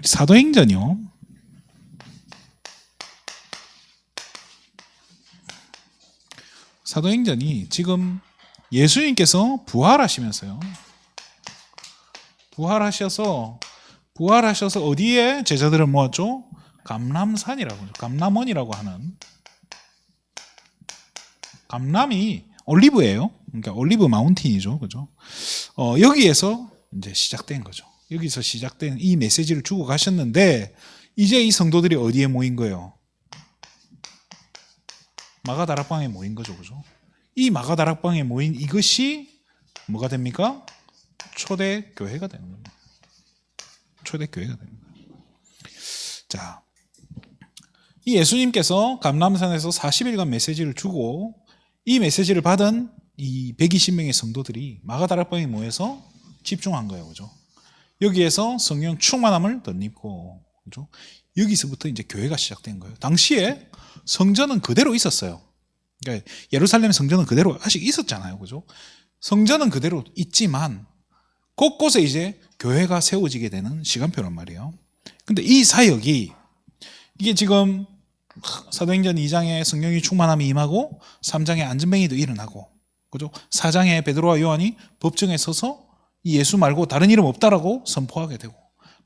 사도행전이요. 사도행전이 지금 예수님께서 부활하시면서요. 부활하셔서 어디에 제자들을 모았죠? 감람산이라고 하죠. 감람원이라고 하는. 감람이 올리브예요. 그러니까 올리브 마운틴이죠. 그죠? 여기에서 이제 시작된 거죠. 여기서 시작된 이 메시지를 주고 가셨는데 이제 이 성도들이 어디에 모인 거예요? 마가다락방에 모인 거죠. 그죠? 이 마가다락방에 모인 이것이 뭐가 됩니까? 초대교회가 되는 겁니다. 초대교회가 됩니다. 자, 이 예수님께서 감람산에서 40일간 메시지를 주고 이 메시지를 받은 이 120명의 성도들이 마가다락방에 모여서 집중한 거예요. 그죠? 여기에서 성령 충만함을 덧입고, 그죠? 여기서부터 이제 교회가 시작된 거예요. 당시에 성전은 그대로 있었어요. 그러니까 예루살렘 성전은 그대로 아직 있었잖아요. 그죠? 성전은 그대로 있지만 곳곳에 이제 교회가 세워지게 되는 시간표란 말이에요. 근데 이 사역이 이게 지금 사도행전 2장에 성령이 충만함이 임하고 3장에 안전뱅이도 일어나고, 그죠? 4장에 베드로와 요한이 법정에 서서 이 예수 말고 다른 이름 없다라고 선포하게 되고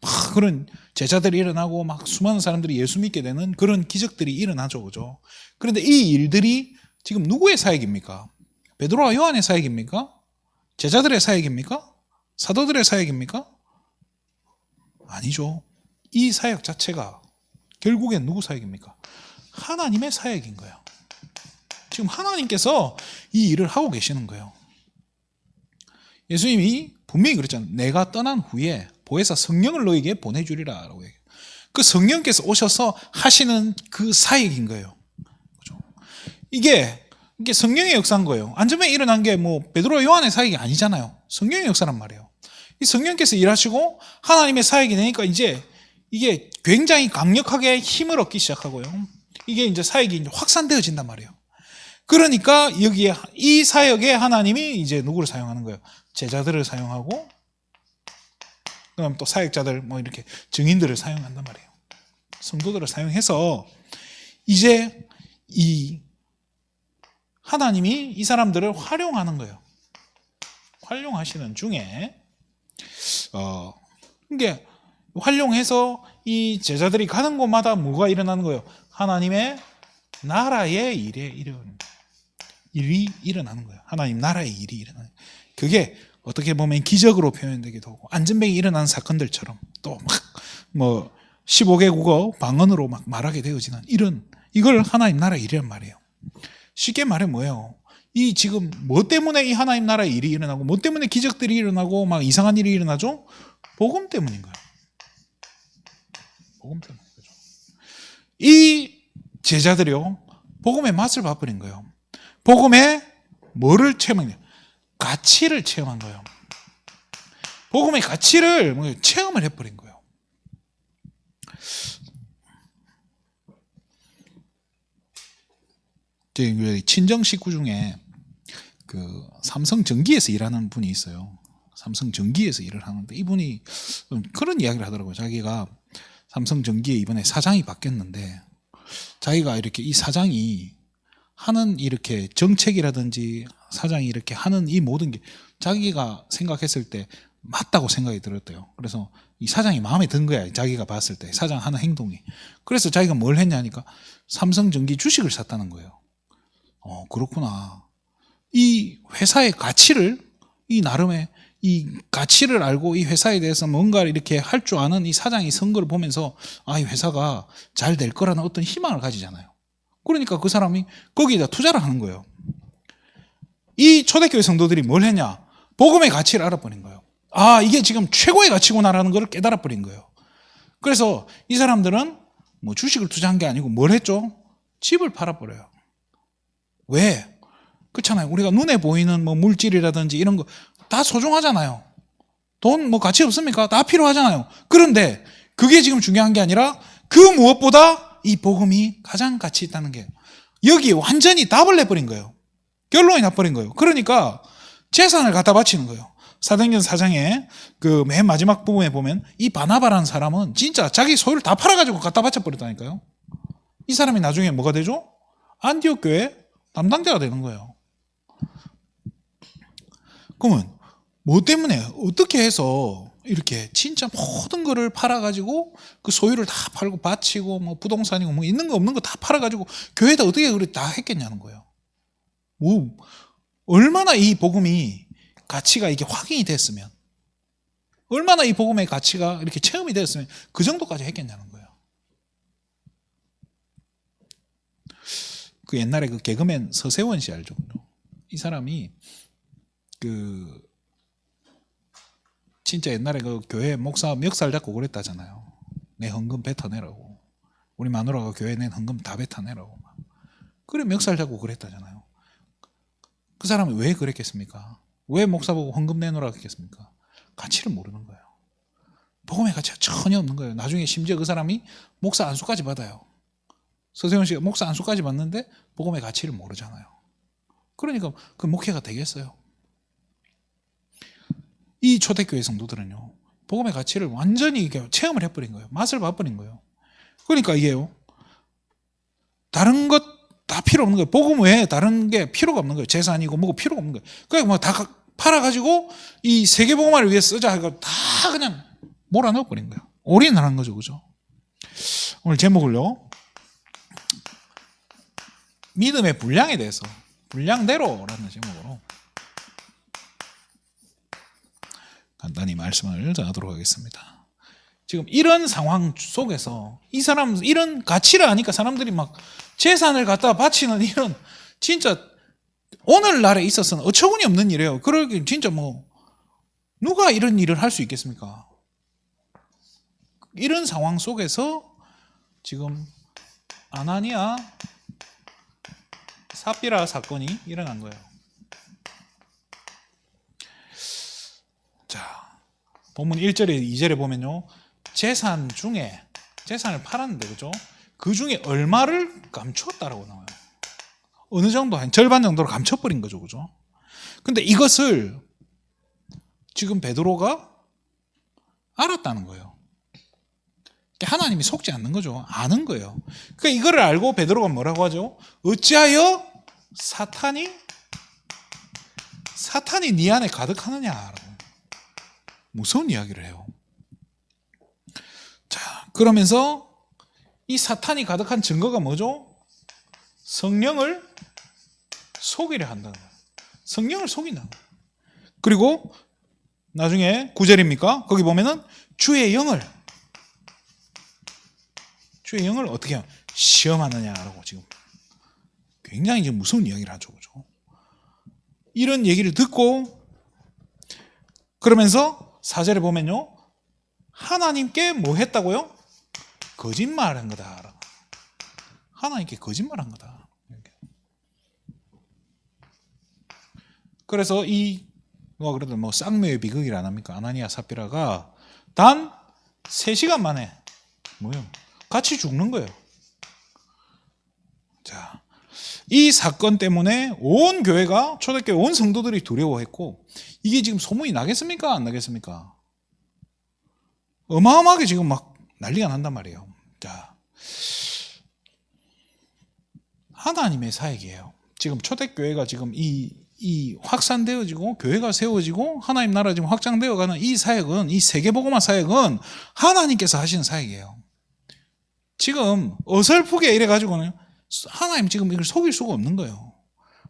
막 그런 제자들이 일어나고 막 수많은 사람들이 예수 믿게 되는 그런 기적들이 일어나죠. 그죠? 그런데 이 일들이 지금 누구의 사역입니까? 베드로와 요한의 사역입니까? 제자들의 사역입니까? 사도들의 사역입니까? 아니죠. 이 사역 자체가 결국엔 누구 사역입니까? 하나님의 사역인 거예요. 지금 하나님께서 이 일을 하고 계시는 거예요. 예수님이 분명히 그랬잖아요. 내가 떠난 후에 보혜사 성령을 너에게 보내주리라 라고 얘기해요. 그 성령께서 오셔서 하시는 그 사역인 거예요. 그렇죠? 이게 성령의 역사인 거예요. 안전뱅이 일어난 게 뭐 베드로 요한의 사역이 아니잖아요. 성령의 역사란 말이에요. 이 성령께서 일하시고 하나님의 사역이 되니까 이제 이게 굉장히 강력하게 힘을 얻기 시작하고요. 이게 이제 사역이 이제 확산되어진단 말이에요. 그러니까 여기에 이 사역에 하나님이 이제 누구를 사용하는 거예요? 제자들을 사용하고, 그다음 또 사역자들 뭐 이렇게 증인들을 사용한단 말이에요. 성도들을 사용해서 이제 이 하나님이 이 사람들을 활용하는 거예요. 활용하시는 중에 이게 활용해서 이 제자들이 가는 곳마다 뭐가 일어나는 거예요? 하나님의 나라의 일이 일어나는 거예요. 하나님 나라의 일이 일어나는 거예요. 그게 어떻게 보면 기적으로 표현되기도 하고 안전뱅이 일어나는 사건들처럼 또 막 뭐 15개 국어 방언으로 막 말하게 되어지는 이걸 하나님 나라의 일이란 말이에요. 쉽게 말해 뭐예요? 이 지금 뭐 때문에 이 하나님 나라의 일이 일어나고 뭐 때문에 기적들이 일어나고 막 이상한 일이 일어나죠? 복음 때문인 거예요. 복음 때문인 거죠. 이 제자들이요, 복음의 맛을 봐버린 거예요. 복음의 뭐를 체험한 거예요? 가치를 체험한 거예요. 복음의 가치를 체험을 해버린 거예요. 친정 식구 중에 그 삼성전기에서 일하는 분이 있어요. 삼성전기에서 일을 하는데 이분이 그런 이야기를 하더라고요. 자기가 삼성전기에 이번에 사장이 바뀌었는데 자기가 이렇게 이 사장이 하는 이렇게 정책이라든지 사장이 이렇게 하는 이 모든 게 자기가 생각했을 때 맞다고 생각이 들었대요. 그래서 이 사장이 마음에 든 거야. 자기가 봤을 때 사장 하는 행동이. 그래서 자기가 뭘 했냐니까 삼성전기 주식을 샀다는 거예요. 그렇구나. 이 회사의 가치를 이 나름의 이 가치를 알고 이 회사에 대해서 뭔가를 이렇게 할 줄 아는 이 사장이 선 걸 보면서 이 회사가 잘 될 거라는 어떤 희망을 가지잖아요. 그러니까 그 사람이 거기에다 투자를 하는 거예요. 이 초대교회 성도들이 뭘 했냐? 복음의 가치를 알아버린 거예요. 이게 지금 최고의 가치구나라는 걸 깨달아버린 거예요. 그래서 이 사람들은 뭐 주식을 투자한 게 아니고 뭘 했죠? 집을 팔아버려요. 왜? 그렇잖아요. 우리가 눈에 보이는 뭐 물질이라든지 이런 거 다 소중하잖아요. 돈 뭐 가치 없습니까? 다 필요하잖아요. 그런데 그게 지금 중요한 게 아니라 그 무엇보다 이 복음이 가장 가치 있다는 게 여기 완전히 답을 내버린 거예요. 결론이 나버린 거예요. 그러니까 재산을 갖다 바치는 거예요. 사도행전 4장에 그 맨 마지막 부분에 보면 이 바나바라는 사람은 진짜 자기 소유를 다 팔아가지고 갖다 바쳐버렸다니까요. 이 사람이 나중에 뭐가 되죠? 안디옥 교회 담당자가 되는 거예요. 그러면 뭐 때문에 어떻게 해서 이렇게 진짜 모든 거를 팔아가지고 그 소유를 다 팔고 바치고 뭐 부동산이고 뭐 있는 거 없는 거 다 팔아가지고 교회에다 어떻게 그렇게 다 했겠냐는 거예요. 뭐 얼마나 이 복음이 가치가 이게 확인이 됐으면, 얼마나 이 복음의 가치가 이렇게 체험이 됐으면 그 정도까지 했겠냐는 거예요. 그 옛날에 그 개그맨 서세원 씨 알죠? 이 사람이 그 진짜 옛날에 그 교회 목사 멱살 잡고 그랬다잖아요. 내 헌금 뱉어내라고. 우리 마누라가 교회 낸 헌금 다 뱉어내라고. 그래 멱살 잡고 그랬다잖아요. 그 사람이 왜 그랬겠습니까? 왜 목사 보고 헌금 내놓으라 했겠습니까? 가치를 모르는 거예요. 복음의 가치가 전혀 없는 거예요. 나중에 심지어 그 사람이 목사 안수까지 받아요. 서세원 씨가 목사 안수까지 받는데 복음의 가치를 모르잖아요. 그러니까 그 목회가 되겠어요. 이 초대교회 성도들은요, 복음의 가치를 완전히 체험을 해버린 거예요. 맛을 봐버린 거예요. 그러니까 이게요, 다른 것 다 필요 없는 거예요. 복음 외에 다른 게 필요가 없는 거예요. 재산이고 뭐고 필요가 없는 거예요. 그러니까 뭐 다 팔아가지고 이 세계복음화를 위해 쓰자 하고 다 그냥 몰아넣어버린 거예요. 올인하는 거죠. 그죠? 오늘 제목을요, 믿음의 분량에 대해서, 분량대로라는 제목으로 간단히 말씀을 전하도록 하겠습니다. 지금 이런 상황 속에서 이 사람, 이런 가치를 아니까 사람들이 막 재산을 갖다 바치는 이런, 진짜 오늘날에 있어서는 어처구니 없는 일이에요. 그러기 진짜 뭐 누가 이런 일을 할 수 있겠습니까? 이런 상황 속에서 지금 아나니아 삽비라 사건이 일어난 거예요. 자, 본문 1절에 2절에 보면요, 재산 중에 재산을 팔았는데, 그죠? 그 중에 얼마를 감추었다라고 나와요. 어느 정도, 한 절반 정도로 감춰버린 거죠. 그죠? 근데 이것을 지금 베드로가 알았다는 거예요. 하나님이 속지 않는 거죠. 아는 거예요. 그러니까 이거를 알고 베드로가 뭐라고 하죠? 어찌하여 사탄이 네 안에 가득하느냐라고 무서운 이야기를 해요. 자, 그러면서 이 사탄이 가득한 증거가 뭐죠? 성령을 속이려 한다는 거예요. 성령을 속인다는 거예요. 그리고 나중에 9절입니까? 거기 보면은 주의 영을 어떻게 시험하느냐라고 지금 굉장히 지금 무서운 이야기를 하죠. 그죠? 이런 얘기를 듣고 그러면서 4절에 보면요, 하나님께 뭐 했다고요? 거짓말한 거다. 하나님께 거짓말한 거다. 그래서 이 누가 그래도 뭐 쌍묘의 비극이라 안 합니까? 아나니아 삽비라가 단 3시간 만에 뭐요? 같이 죽는 거예요. 자, 이 사건 때문에 온 교회가, 초대교회 온 성도들이 두려워했고, 이게 지금 소문이 나겠습니까? 안 나겠습니까? 어마어마하게 지금 막 난리가 난단 말이에요. 자, 하나님의 사역이에요. 지금 초대교회가 지금 이 확산되어지고 교회가 세워지고 하나님 나라 지금 확장되어가는 이 사역은, 이 세계복음화 사역은 하나님께서 하시는 사역이에요. 지금 어설프게 이래가지고는 하나님 지금 이걸 속일 수가 없는 거예요.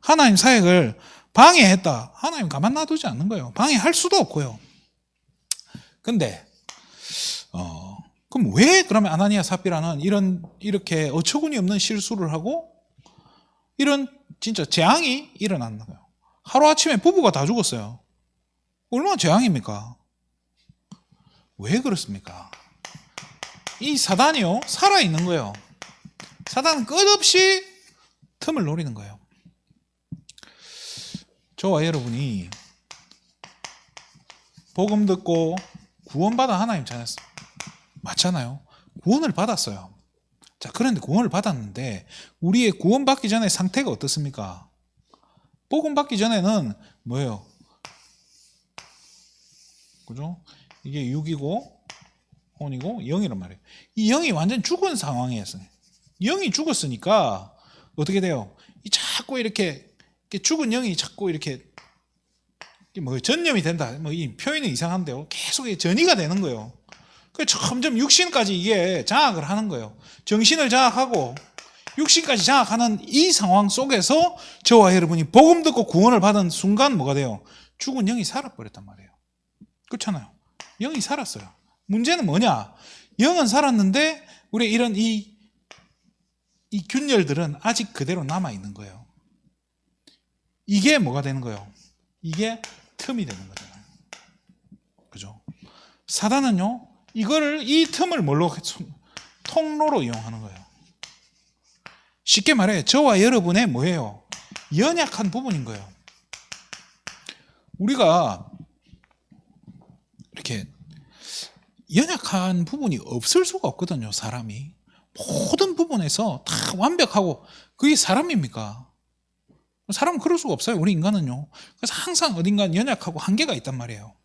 하나님 사역을 방해했다, 하나님 가만 놔두지 않는 거예요. 방해할 수도 없고요. 근데 그럼 왜 그러면 아나니아 삽비라는 이렇게 어처구니 없는 실수를 하고 이런 진짜 재앙이 일어났는 거예요. 하루아침에 부부가 다 죽었어요. 얼마나 재앙입니까? 왜 그렇습니까? 이 사단이요, 살아있는 거예요. 사단은 끝없이 틈을 노리는 거예요. 저와 여러분이 복음 듣고 구원받아 하나님 전했어. 맞잖아요. 구원을 받았어요. 자, 그런데 구원을 받았는데 우리의 구원받기 전에 상태가 어떻습니까? 복음 받기 전에는 뭐예요? 그죠? 이게 6이고 혼이고 0이란 말이에요. 이 0이 완전 죽은 상황이었어요. 0이 죽었으니까 어떻게 돼요? 이 자꾸 이렇게 죽은 0이 자꾸 이렇게 뭐 전염이 된다. 뭐 이 표현이 이상한데요. 계속 전이가 되는 거예요. 그 점점 육신까지 이게 장악을 하는 거예요. 정신을 장악하고 육신까지 장악하는 이 상황 속에서 저와 여러분이 복음 듣고 구원을 받은 순간 뭐가 돼요? 죽은 영이 살아버렸단 말이에요. 그렇잖아요. 영이 살았어요. 문제는 뭐냐? 영은 살았는데 우리 이런 이 균열들은 아직 그대로 남아있는 거예요. 이게 뭐가 되는 거예요? 이게 틈이 되는 거잖아요. 그죠? 사단은요, 이 틈을 뭘로, 통로로 이용하는 거예요. 쉽게 말해, 저와 여러분의 뭐예요? 연약한 부분인 거예요. 우리가 이렇게 연약한 부분이 없을 수가 없거든요, 사람이. 모든 부분에서 다 완벽하고, 그게 사람입니까? 사람은 그럴 수가 없어요, 우리 인간은요. 그래서 항상 어딘가 연약하고 한계가 있단 말이에요.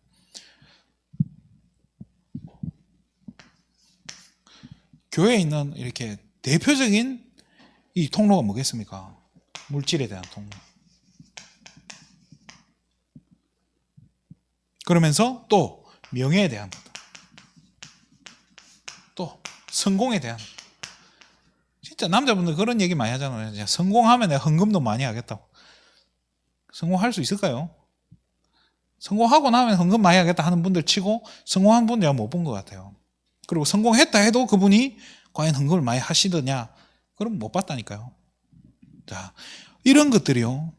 교회에 있는 이렇게 대표적인 이 통로가 뭐겠습니까? 물질에 대한 통로. 그러면서 또 명예에 대한, 또 성공에 대한. 진짜 남자분들 그런 얘기 많이 하잖아요. 성공하면 내가 헌금도 많이 하겠다고. 성공할 수 있을까요? 성공하고 나면 헌금 많이 하겠다 하는 분들 치고 성공한 분 내가 못 본 것 같아요. 그리고 성공했다 해도 그분이 과연 헌금을 많이 하시더냐? 그럼 못 봤다니까요. 자, 이런 것들이요,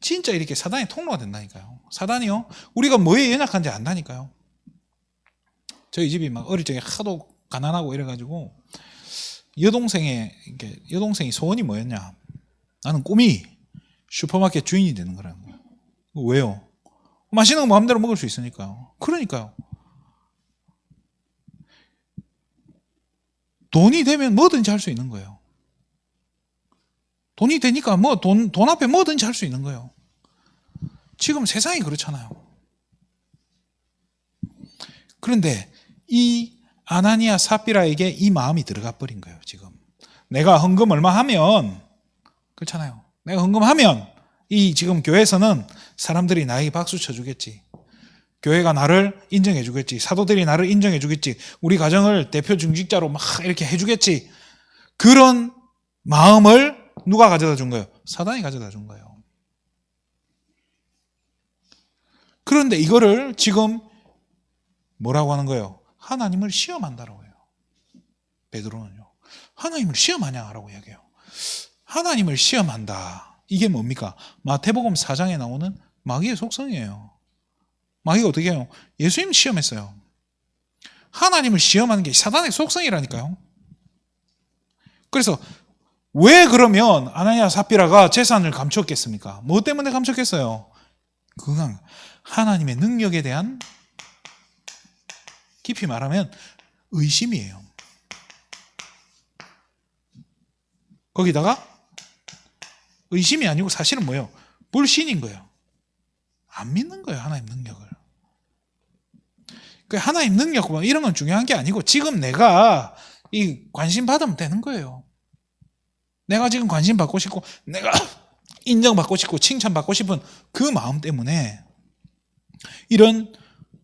진짜 이렇게 사단의 통로가 된다니까요. 사단이요, 우리가 뭐에 연약한지 안다니까요. 저희 집이 막 어릴 적에 하도 가난하고 이래가지고 여동생이 소원이 뭐였냐? 나는 꿈이 슈퍼마켓 주인이 되는 거라는 거예요. 왜요? 맛있는 거 마음대로 먹을 수 있으니까요. 그러니까요. 돈이 되면 뭐든지 할 수 있는 거예요. 돈이 되니까 돈 앞에 뭐든지 할 수 있는 거예요. 지금 세상이 그렇잖아요. 그런데 이 아나니아 삽비라에게 이 마음이 들어가 버린 거예요. 지금 내가 헌금 얼마 하면, 그렇잖아요. 내가 헌금하면 이 지금 교회에서는 사람들이 나에게 박수 쳐주겠지. 교회가 나를 인정해 주겠지. 사도들이 나를 인정해 주겠지. 우리 가정을 대표 중직자로 막 이렇게 해주겠지. 그런 마음을 누가 가져다 준 거예요? 사단이 가져다 준 거예요. 그런데 이거를 지금 뭐라고 하는 거예요? 하나님을 시험한다라고 해요. 베드로는요, 하나님을 시험하냐라고 이야기해요. 하나님을 시험한다. 이게 뭡니까? 마태복음 4장에 나오는 마귀의 속성이에요. 마귀가 어떻게 해요? 예수님 시험했어요. 하나님을 시험하는 게 사단의 속성이라니까요. 그래서 왜 그러면 아나니아 삽비라가 재산을 감췄겠습니까? 뭐 때문에 감췄겠어요? 그건 하나님의 능력에 대한, 깊이 말하면 의심이에요. 거기다가 의심이 아니고 사실은 뭐예요? 불신인 거예요. 안 믿는 거예요, 하나님 능력을. 그 하나님 능력 뭐 이런 건 중요한 게 아니고 지금 내가 이 관심 받으면 되는 거예요. 내가 지금 관심 받고 싶고 내가 인정받고 싶고 칭찬받고 싶은 그 마음 때문에 이런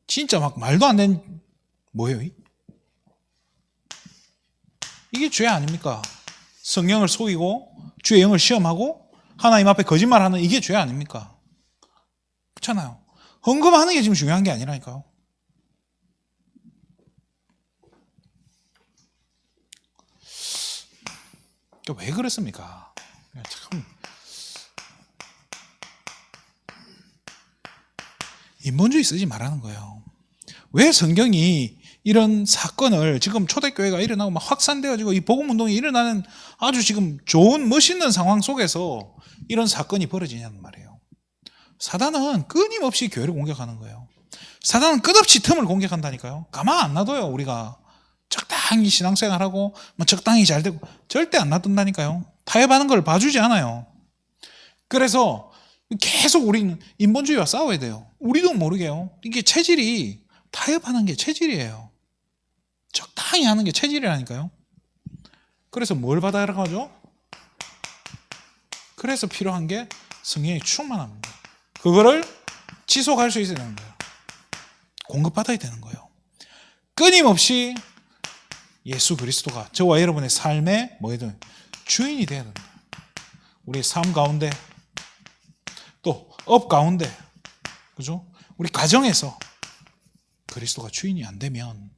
진짜 막 말도 안 되는, 뭐예요? 이게 죄 아닙니까? 성령을 속이고 주의 영을 시험하고 하나님 앞에 거짓말하는, 이게 죄 아닙니까? 그렇잖아요. 헌금하는 게 지금 중요한 게 아니라니까요. 왜 그렇습니까? 참 인본주의 쓰지 말라는 거예요. 왜 성경이 이런 사건을, 지금 초대교회가 일어나고 막 확산되어지고 이 복음운동이 일어나는 아주 지금 좋은 멋있는 상황 속에서 이런 사건이 벌어지냐는 말이에요. 사단은 끊임없이 교회를 공격하는 거예요. 사단은 끝없이 틈을 공격한다니까요. 가만 안 놔둬요. 우리가 적당히 신앙생활하고 적당히 잘 되고 절대 안 놔둔다니까요. 타협하는 걸 봐주지 않아요. 그래서 계속 우리는 인본주의와 싸워야 돼요. 우리도 모르게요. 이게 체질이 타협하는 게 체질이에요. 적당히 하는 게 체질이라니까요. 그래서 뭘 받아야 하죠? 그래서 필요한 게 성령의 충만합니다. 그거를 지속할 수 있어야 되는 거예요. 공급받아야 되는 거예요. 끊임없이 예수 그리스도가 저와 여러분의 삶의 뭐든 주인이 되어야 된다. 우리의 삶 가운데 또 업 가운데 그죠? 우리 가정에서 그리스도가 주인이 안 되면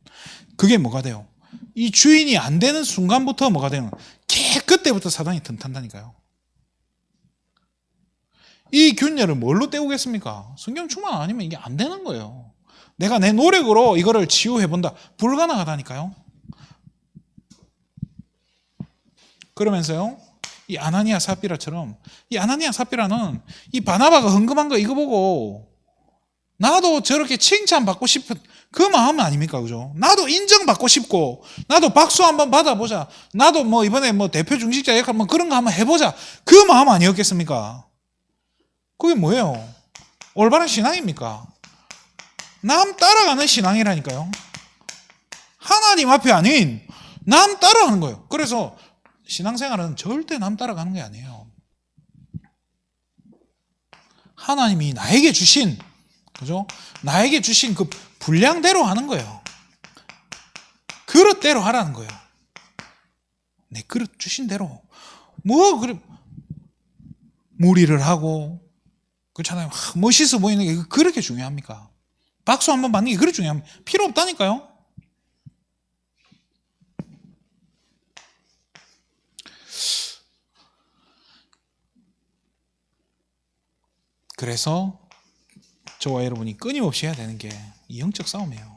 그게 뭐가 돼요? 이 주인이 안 되는 순간부터 뭐가 되는 거예요? 그때부터 사단이 튼튼하니까요. 이 균열을 뭘로 때우겠습니까? 성령 충만 아니면 이게 안 되는 거예요. 내가 내 노력으로 이거를 치유해본다. 불가능하다니까요. 그러면서요, 이 아나니아 삽비라처럼, 이 아나니아 삽비라는 이 바나바가 헌금한 거 이거 보고 나도 저렇게 칭찬받고 싶은 그 마음 아닙니까? 그죠? 나도 인정받고 싶고, 나도 박수 한번 받아보자. 나도 뭐 이번에 뭐 대표 중직자 역할 뭐 그런 거 한번 해보자. 그 마음 아니었겠습니까? 그게 뭐예요? 올바른 신앙입니까? 남 따라가는 신앙이라니까요. 하나님 앞에 아닌 남 따라가는 거예요. 그래서 신앙생활은 절대 남 따라가는 게 아니에요. 하나님이 나에게 주신, 그죠? 나에게 주신 그 분량대로 하는 거예요. 그릇대로 하라는 거예요. 내 그릇 주신 대로. 뭐, 그래, 무리를 하고, 그렇잖아요. 멋있어 보이는 게 그렇게 중요합니까? 박수 한번 받는 게 그렇게 중요합니까? 필요 없다니까요. 그래서 저와 여러분이 끊임없이 해야 되는 게 이 영적 싸움이에요.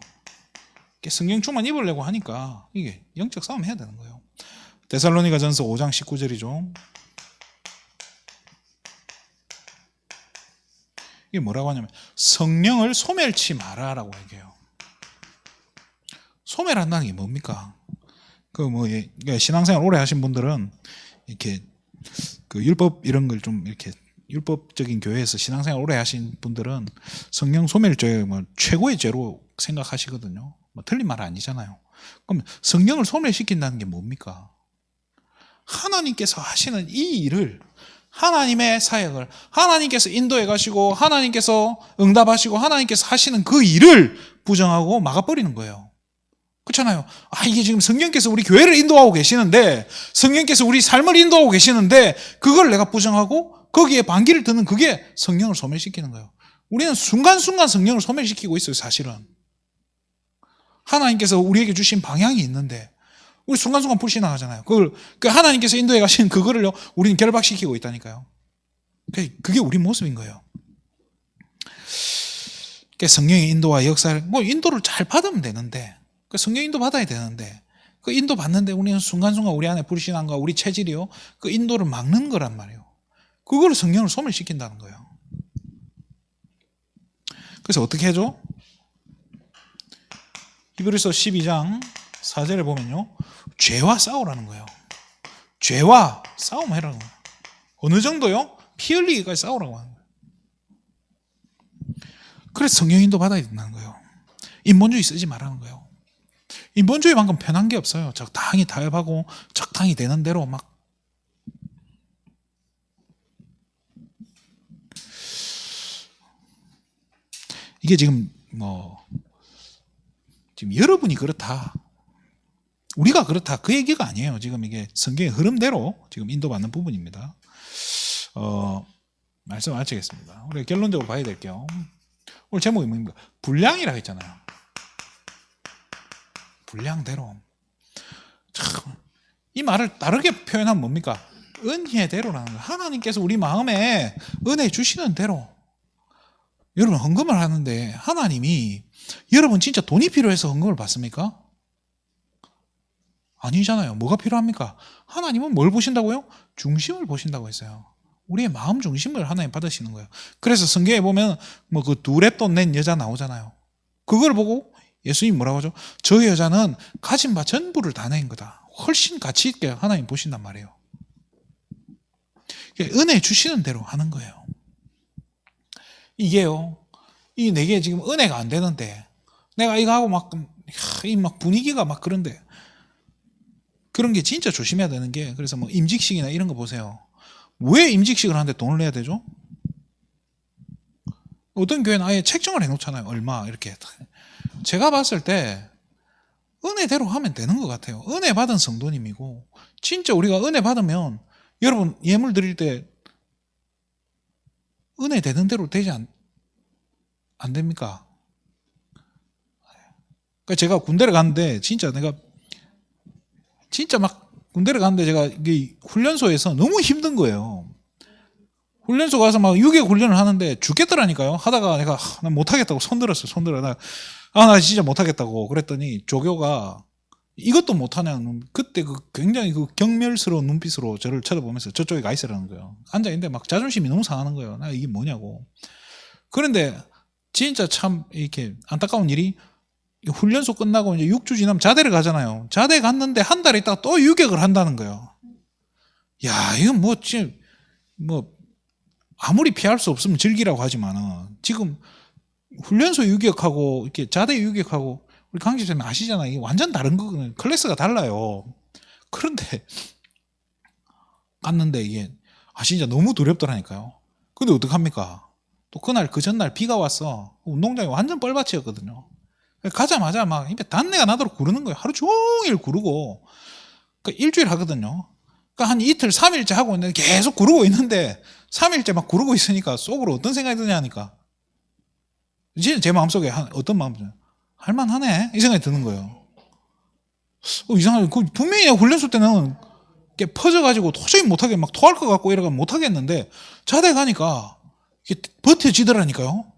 성령 충만 입으려고 하니까 이게 영적 싸움 해야 되는 거예요. 데살로니가전서 5장 19절이죠. 이게 뭐라고 하냐면 성령을 소멸치 마라라고 얘기해요. 소멸한다는 게 뭡니까? 신앙생활 오래 하신 분들은 이렇게 그 율법 이런 걸 좀 이렇게 율법적인 교회에서 신앙생활 오래 하신 분들은 성령 소멸죄 뭐 최고의 죄로 생각하시거든요. 뭐 틀린 말 아니잖아요. 그럼 성령을 소멸시킨다는 게 뭡니까? 하나님께서 하시는 이 일을, 하나님의 사역을 하나님께서 인도해 가시고 하나님께서 응답하시고 하나님께서 하시는 그 일을 부정하고 막아버리는 거예요. 그렇잖아요. 이게 지금 성령께서 우리 교회를 인도하고 계시는데, 성령께서 우리 삶을 인도하고 계시는데 그걸 내가 부정하고 거기에 반기를 드는 그게 성령을 소멸시키는 거예요. 우리는 순간순간 성령을 소멸시키고 있어요. 사실은 하나님께서 우리에게 주신 방향이 있는데 우리 순간순간 불신앙하잖아요. 그걸 하나님께서 인도해 가신 그거를 우리는 결박시키고 있다니까요. 그게 우리 모습인 거예요. 성령의 인도와 역사를 인도를 잘 받으면 되는데, 성령 인도 받아야 되는데, 그 인도 받는데 우리는 순간순간 우리 안에 불신앙과 우리 체질이요, 그 인도를 막는 거란 말이에요. 그걸 성령을 소멸시킨다는 거예요. 그래서 어떻게 해줘? 히브리서 12장 4절에 보면요, 죄와 싸우라는 거예요. 죄와 싸움해라는 거예요. 어느 정도요? 피 흘리기까지 싸우라고 하는 거예요. 그래서 성령 인도 받아야 된다는 거예요. 인본주의 쓰지 말라는 거예요. 인본주의만큼 편한 게 없어요. 적당히 타협하고 적당히 되는 대로 막. 이게 지금 지금 여러분이 그렇다, 우리가 그렇다, 그 얘기가 아니에요. 지금 이게 성경의 흐름대로 지금 인도받는 부분입니다. 말씀 마치겠습니다. 우리 결론적으로 봐야 될게요. 오늘 제목이 뭡니까? 분량이라고 했잖아요. 분량대로. 참, 이 말을 다르게 표현하면 뭡니까? 은혜대로라는 거예요. 하나님께서 우리 마음에 은혜 주시는 대로. 여러분 헌금을 하는데 하나님이 여러분 진짜 돈이 필요해서 헌금을 받습니까? 아니잖아요. 뭐가 필요합니까? 하나님은 뭘 보신다고요? 중심을 보신다고 했어요. 우리의 마음 중심을 하나님 받으시는 거예요. 그래서 성경에 보면 그 두렛돈 낸 여자 나오잖아요. 그걸 보고 예수님 뭐라고 하죠? 저 여자는 가진 바 전부를 다 낸 거다. 훨씬 가치 있게 하나님 보신단 말이에요. 은혜 주시는 대로 하는 거예요. 이게요, 이 내게 지금 은혜가 안 되는데 내가 이거 하고 막, 이 막 분위기가 막 그런데. 그런 게 진짜 조심해야 되는 게, 그래서 뭐 임직식이나 이런 거 보세요. 왜 임직식을 하는데 돈을 내야 되죠? 어떤 교회는 아예 책정을 해놓잖아요. 얼마, 이렇게. 제가 봤을 때, 은혜대로 하면 되는 것 같아요. 은혜 받은 성도님이고, 진짜 우리가 은혜 받으면, 여러분, 예물 드릴 때, 은혜 되는 대로 되지 안 됩니까? 그러니까 제가 군대를 갔는데, 진짜 막 군대를 갔는데 제가 이게 훈련소에서 너무 힘든 거예요. 훈련소 가서 막 6개월 훈련을 하는데 죽겠더라니까요. 하다가 내가 난 못하겠다고 손 들었어요. 손 들어. 나 진짜 못하겠다고 그랬더니 조교가 이것도 못하냐는, 그때 그 굉장히 그 경멸스러운 눈빛으로 저를 쳐다보면서 저쪽에 가 있으라는 거예요. 앉아있는데 막 자존심이 너무 상하는 거예요. 나 이게 뭐냐고. 그런데 진짜 참 이렇게 안타까운 일이, 훈련소 끝나고 이제 6주 지나면 자대를 가잖아요. 자대 갔는데 한 달 있다가 또 유격을 한다는 거예요. 야, 이건 뭐, 지금, 뭐, 아무리 피할 수 없으면 즐기라고 하지만은, 지금 훈련소 유격하고, 이렇게 자대 유격하고, 우리 강 집사님 아시잖아요. 이게 완전 다른 거거든요. 클래스가 달라요. 그런데, 갔는데 이게, 진짜 너무 두렵더라니까요. 근데 어떡합니까? 또 그날, 그 전날 비가 왔어. 운동장이 완전 뻘밭이었거든요. 가자마자 막 입에 단내가 나도록 구르는 거예요. 하루 종일 구르고. 그러니까 일주일 하거든요. 그러니까 한 이틀, 3일째 하고 있는데 계속 구르고 있는데 3일째 막 구르고 있으니까 속으로 어떤 생각이 드냐니까. 이제 제 마음속에 어떤 마음이 드냐. 할만하네. 이 생각이 드는 거예요. 이상하게. 분명히 훈련소 때는 퍼져가지고 도저히 못하게 막 토할 것 같고 이러면 못하겠는데 자대 가니까 이게 버텨지더라니까요.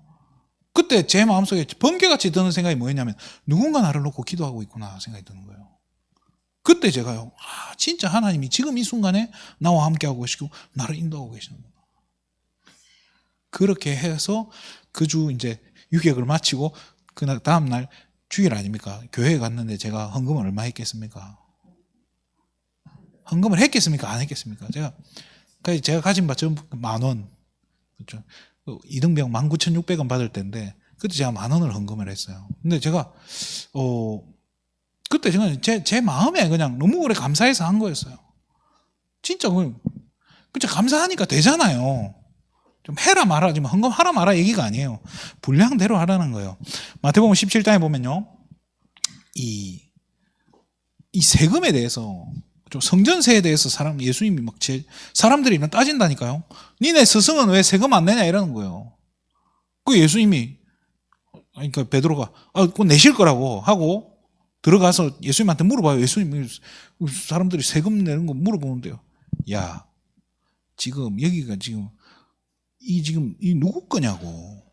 그때 제 마음속에 번개같이 드는 생각이 뭐였냐면, 누군가 나를 놓고 기도하고 있구나 생각이 드는 거예요. 그때 제가요, 진짜 하나님이 지금 이 순간에 나와 함께하고 계시고 나를 인도하고 계시는구나. 그렇게 해서 그 주 이제 유격을 마치고 그 다음날 주일 아닙니까? 교회에 갔는데 제가 헌금을 얼마 했겠습니까? 헌금을 했겠습니까? 안 했겠습니까? 제가 가진 바 전부 10,000원. 그렇죠. 이등병 19,600원 받을 때인데 그때 제가 10,000원을 헌금을 했어요. 근데 제가 그때 제 마음에 그냥 너무 오래 감사해서 한 거였어요. 진짜 감사하니까 되잖아요. 좀 해라 마라, 지금 헌금하라 마라 얘기가 아니에요. 분량대로 하라는 거예요. 마태복음 17장에 보면요, 이 세금에 대해서, 성전세에 대해서 예수님이 사람들이 따진다니까요. 니네 스승은 왜 세금 안 내냐 이러는 거예요. 그 예수님이, 그러니까 베드로가 그거 내실 거라고 하고 들어가서 예수님한테 물어봐요. 예수님이 사람들이 세금 내는 거 물어보는데요. 야, 지금 여기가 지금 이 누구 거냐고.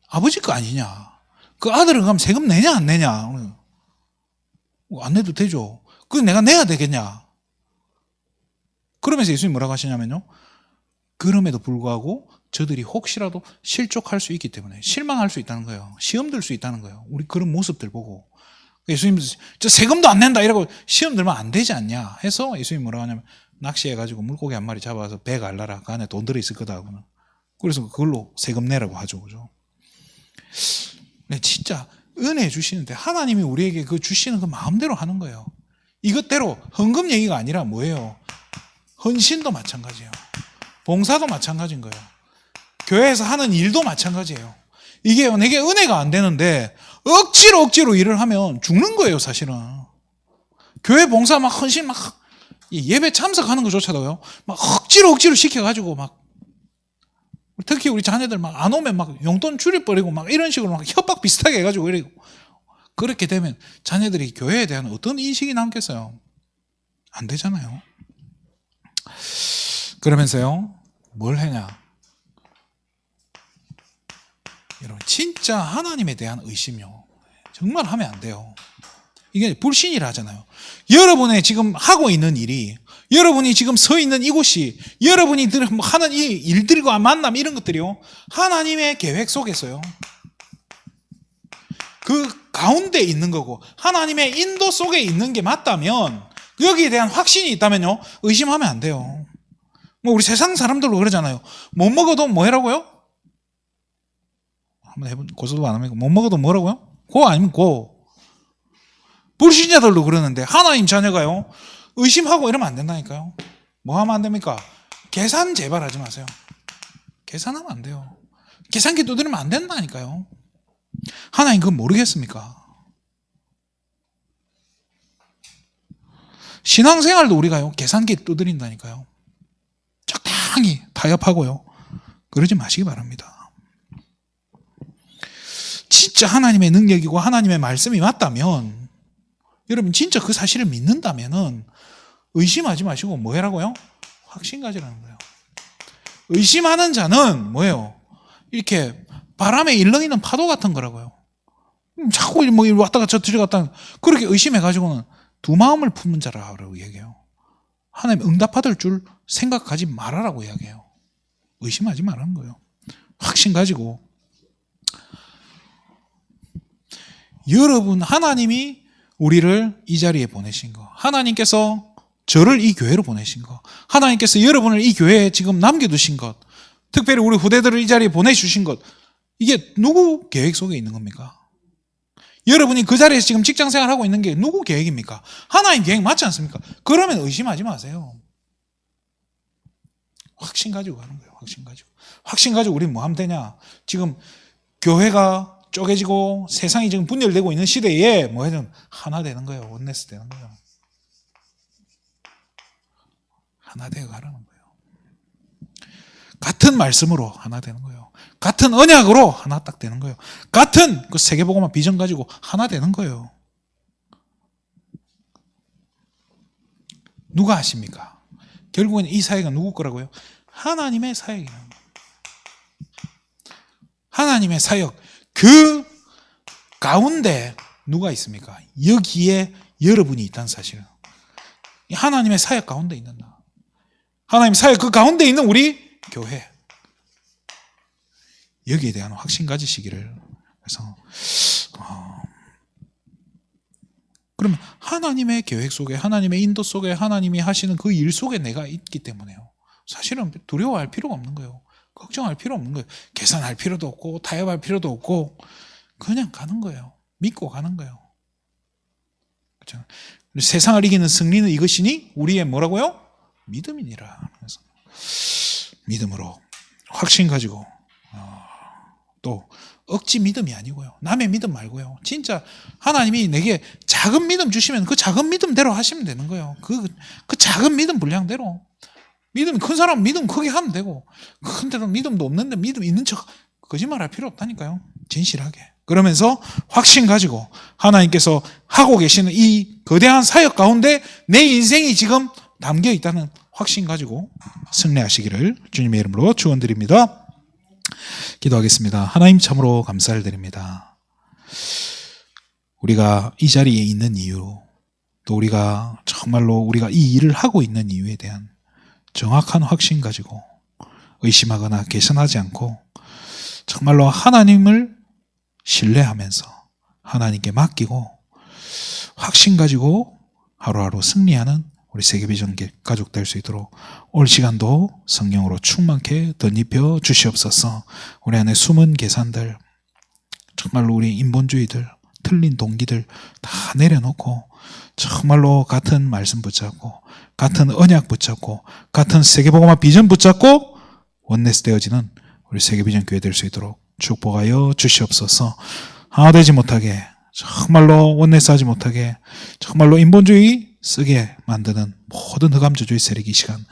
아버지 거 아니냐. 그 아들은 그럼 세금 내냐 안 내냐. 안 내도 되죠. 그거 내가 내야 되겠냐. 그러면서 예수님이 뭐라고 하시냐면요, 그럼에도 불구하고 저들이 혹시라도 실족할 수 있기 때문에, 실망할 수 있다는 거예요. 시험 들 수 있다는 거예요. 우리 그런 모습들 보고. 예수님, 저 세금도 안 낸다 이러고 시험 들면 안 되지 않냐 해서 예수님이 뭐라고 하냐면, 낚시해가지고 물고기 한 마리 잡아서 배 갈라라. 그 안에 돈 들어있을 거다 하고는. 그래서 그걸로 세금 내라고 하죠. 그죠? 진짜 은혜 주시는데 하나님이 우리에게 그 주시는 그 마음대로 하는 거예요. 이것대로 헌금 얘기가 아니라 뭐예요? 헌신도 마찬가지예요. 봉사도 마찬가지인 거예요. 교회에서 하는 일도 마찬가지예요. 이게 내게 은혜가 안 되는데 억지로 일을 하면 죽는 거예요, 사실은. 교회 봉사 막 헌신 막 예배 참석하는 것조차도요, 막 억지로 시켜가지고 특히 우리 자녀들 막 안 오면 막 용돈 줄여버리고 막 이런 식으로 막 협박 비슷하게 해가지고 이러고, 그렇게 되면 자녀들이 교회에 대한 어떤 인식이 남겠어요? 안 되잖아요. 그러면서요, 뭘 하냐? 여러분, 진짜 하나님에 대한 의심이요, 정말 하면 안 돼요. 이게 불신이라 하잖아요. 여러분의 지금 하고 있는 일이, 여러분이 지금 서 있는 이곳이, 여러분이 하는 이 일들과 만남 이런 것들이요, 하나님의 계획 속에서요, 그 가운데 있는 거고 하나님의 인도 속에 있는 게 맞다면, 여기에 대한 확신이 있다면요, 의심하면 안 돼요. 우리 세상 사람들도 그러잖아요. 못 먹어도 뭐 해라고요? 한번 해본 고소도 안 합니까? 못 먹어도 뭐라고요? 고 아니면 고. 불신자들도 그러는데 하나님 자녀가요, 의심하고 이러면 안 된다니까요. 뭐 하면 안 됩니까? 계산 제발 하지 마세요. 계산하면 안 돼요. 계산기 두드리면 안 된다니까요. 하나님 그건 모르겠습니까? 신앙생활도 우리가요, 계산기 두드린다니까요. 적당히 타협하고요. 그러지 마시기 바랍니다. 진짜 하나님의 능력이고 하나님의 말씀이 맞다면, 여러분 진짜 그 사실을 믿는다면은 의심하지 마시고 뭐 해라고요? 확신 가지라는 거예요. 의심하는 자는 뭐예요? 이렇게 바람에 일렁이는 파도 같은 거라고요. 자꾸 뭐 왔다 갔다 들어갔다, 그렇게 의심해가지고는 두 마음을 품는 자라고 얘기해요. 하나님 응답받을 줄 생각하지 말아라고 이야기해요. 의심하지 말라는 거예요. 확신 가지고. 여러분, 하나님이 우리를 이 자리에 보내신 거, 하나님께서 저를 이 교회로 보내신 거, 하나님께서 여러분을 이 교회에 지금 남겨두신 것, 특별히 우리 후대들을 이 자리에 보내주신 것, 이게 누구 계획 속에 있는 겁니까? 여러분이 그 자리에서 지금 직장생활 하고 있는 게 누구 계획입니까? 하나님 계획 맞지 않습니까? 그러면 의심하지 마세요. 확신 가지고 가는 거예요. 확신 가지고. 확신 가지고 우리는 뭐 하면 되냐? 지금 교회가 쪼개지고 세상이 지금 분열되고 있는 시대에 뭐 해야 되면 하나 되는 거예요. 원네스 되는 거예요. 하나 되어 가라는 거예요. 같은 말씀으로 하나 되는 거예요. 같은 언약으로 하나 딱 되는 거예요. 같은 그 세계복음화 비전 가지고 하나 되는 거예요. 누가 하십니까? 결국엔 이 사역은 누구 거라고요? 하나님의 사역이에요. 하나님의 사역. 그 가운데 누가 있습니까? 여기에 여러분이 있다는 사실은. 하나님의 사역 가운데 있는 나. 하나님의 사역 그 가운데 있는 우리 교회. 여기에 대한 확신 가지시기를. 그래서 그러면 하나님의 계획 속에, 하나님의 인도 속에, 하나님이 하시는 그 일 속에 내가 있기 때문에요, 사실은 두려워할 필요가 없는 거예요. 걱정할 필요 없는 거예요. 계산할 필요도 없고 타협할 필요도 없고 그냥 가는 거예요. 믿고 가는 거예요. 그렇죠? 세상을 이기는 승리는 이것이니 우리의 뭐라고요? 믿음이니라. 그래서 믿음으로 확신 가지고, 또 억지 믿음이 아니고요, 남의 믿음 말고요, 진짜 하나님이 내게 작은 믿음 주시면 그 작은 믿음대로 하시면 되는 거예요. 그 작은 믿음 분량대로. 믿음이 큰 사람은 믿음 크게 하면 되고, 큰데도 믿음도 없는데 믿음 있는 척 거짓말할 필요 없다니까요. 진실하게. 그러면서 확신 가지고 하나님께서 하고 계시는 이 거대한 사역 가운데 내 인생이 지금 담겨 있다는 확신 가지고 승리하시기를 주님의 이름으로 축원드립니다. 기도하겠습니다. 하나님 참으로 감사를 드립니다. 우리가 이 자리에 있는 이유, 또 우리가 정말로 우리가 이 일을 하고 있는 이유에 대한 정확한 확신 가지고 의심하거나 계산하지 않고 정말로 하나님을 신뢰하면서 하나님께 맡기고 확신 가지고 하루하루 승리하는 우리 세계비전 가족 될 수 있도록 올 시간도 성령으로 충만케 덧입혀 주시옵소서. 우리 안에 숨은 계산들, 정말로 우리 인본주의들, 틀린 동기들 다 내려놓고 정말로 같은 말씀 붙잡고 같은 언약 붙잡고 같은 세계복음화 비전 붙잡고 원네스 되어지는 우리 세계비전 교회 될 수 있도록 축복하여 주시옵소서. 하나 되지 못하게, 정말로 원네스 하지 못하게, 정말로 인본주의 쓰게 만드는 모든 흑암주의 세력이 이 시간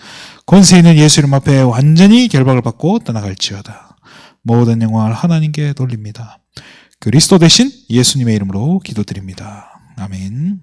권세 있는 예수 이름 앞에 완전히 결박을 받고 떠나갈지어다. 모든 영광을 하나님께 돌립니다. 그리스도 대신 예수님의 이름으로 기도드립니다. 아멘.